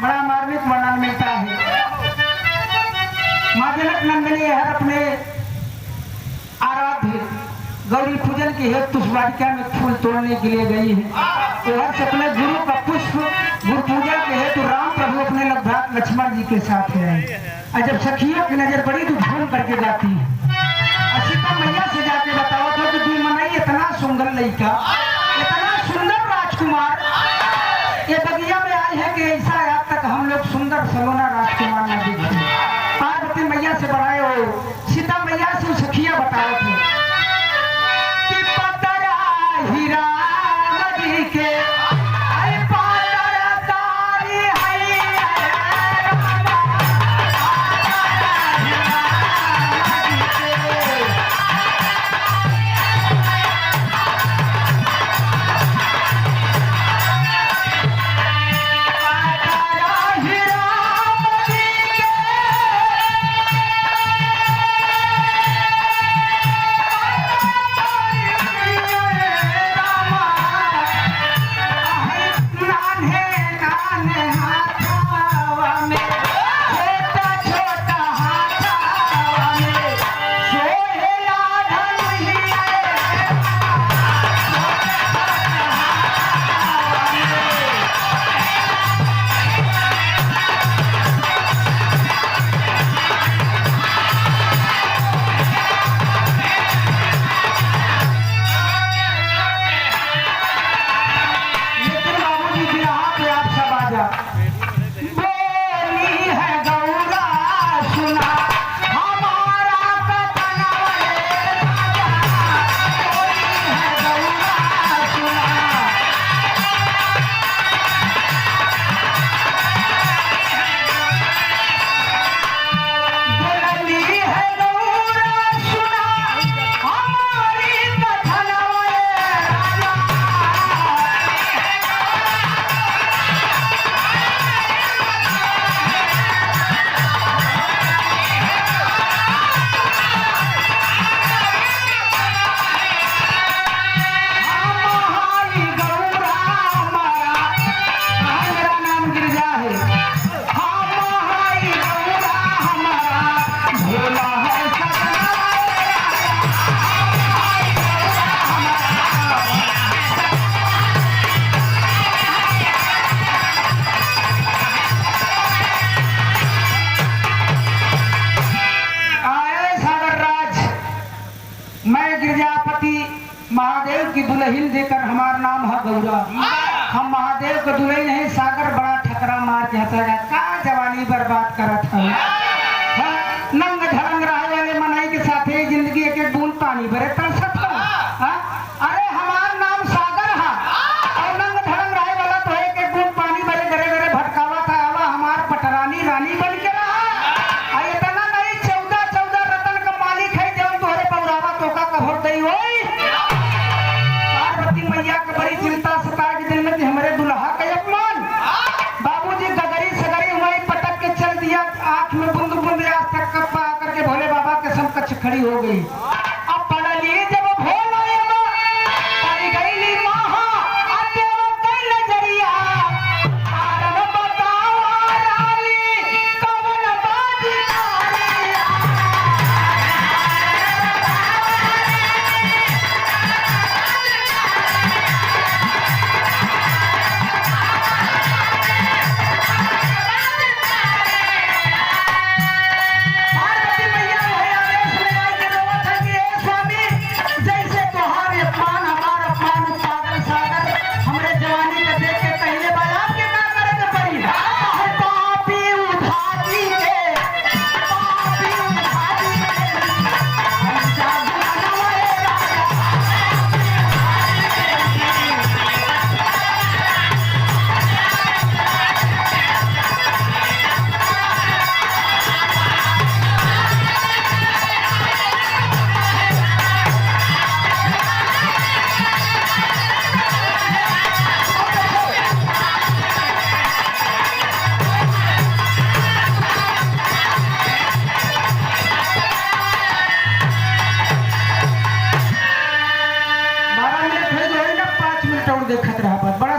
बड़ा मार्मिक वर्णन मिलता है। माँ जनक नंदिनी हर अपने आराध्य गौरी पूजन की हेतु वाटिका में फूल तोड़ने के लिए गई है। तो हर अपने गुरु का पुष्प गुरु पूजा के हेतु राम प्रभु अपने लद्दाख लक्ष्मण जी के साथ है। और जब सखियों की नजर पड़ी तो घूम करके जाती है। सीता मैया से जाके बताओ तो कि मनई इतना सुंदर लड़का, इतना सुंदर राजकुमार ये बगिया में आई है कि ऐसा आज तक हम लोग सुंदर सलोना राजकुमार न देखे। पार्वती मैया से बढ़ाए हो, सीता मैया से सखिया बताओ थे कि पतरा हीरा नदी के महादेव की दुल्हन देकर हमारा नाम है गौरा। हम महादेव को दुल्हन नहीं सागर बड़ा ठकरा मार के हंसा का जवानी बर्बाद करत है। नंग धरंग रहे वाले मनाई के साथ जिंदगी एक बूंद पानी भरे तरसत है। अरे हमारा नाम सागर है और नंग धरंग रहे वाला तो एक बूंद पानी भरे घरे घरे भटकावा था। आवा हमार पटरानी रानी बन के रहा। इतना नहीं 14 रतन का मालिक है जब तोहरे पौरावा तो का कभर दई हो। मैया के बड़ी चिंता सता के दिल में हमारे दुल्हा का अपमान। बाबूजी गगरी सगरी हमारी पटक के चल दिया। आंख में बूंद बूंद आज तक कप्पा करके भोले बाबा के समकक्ष खड़ी हो गई।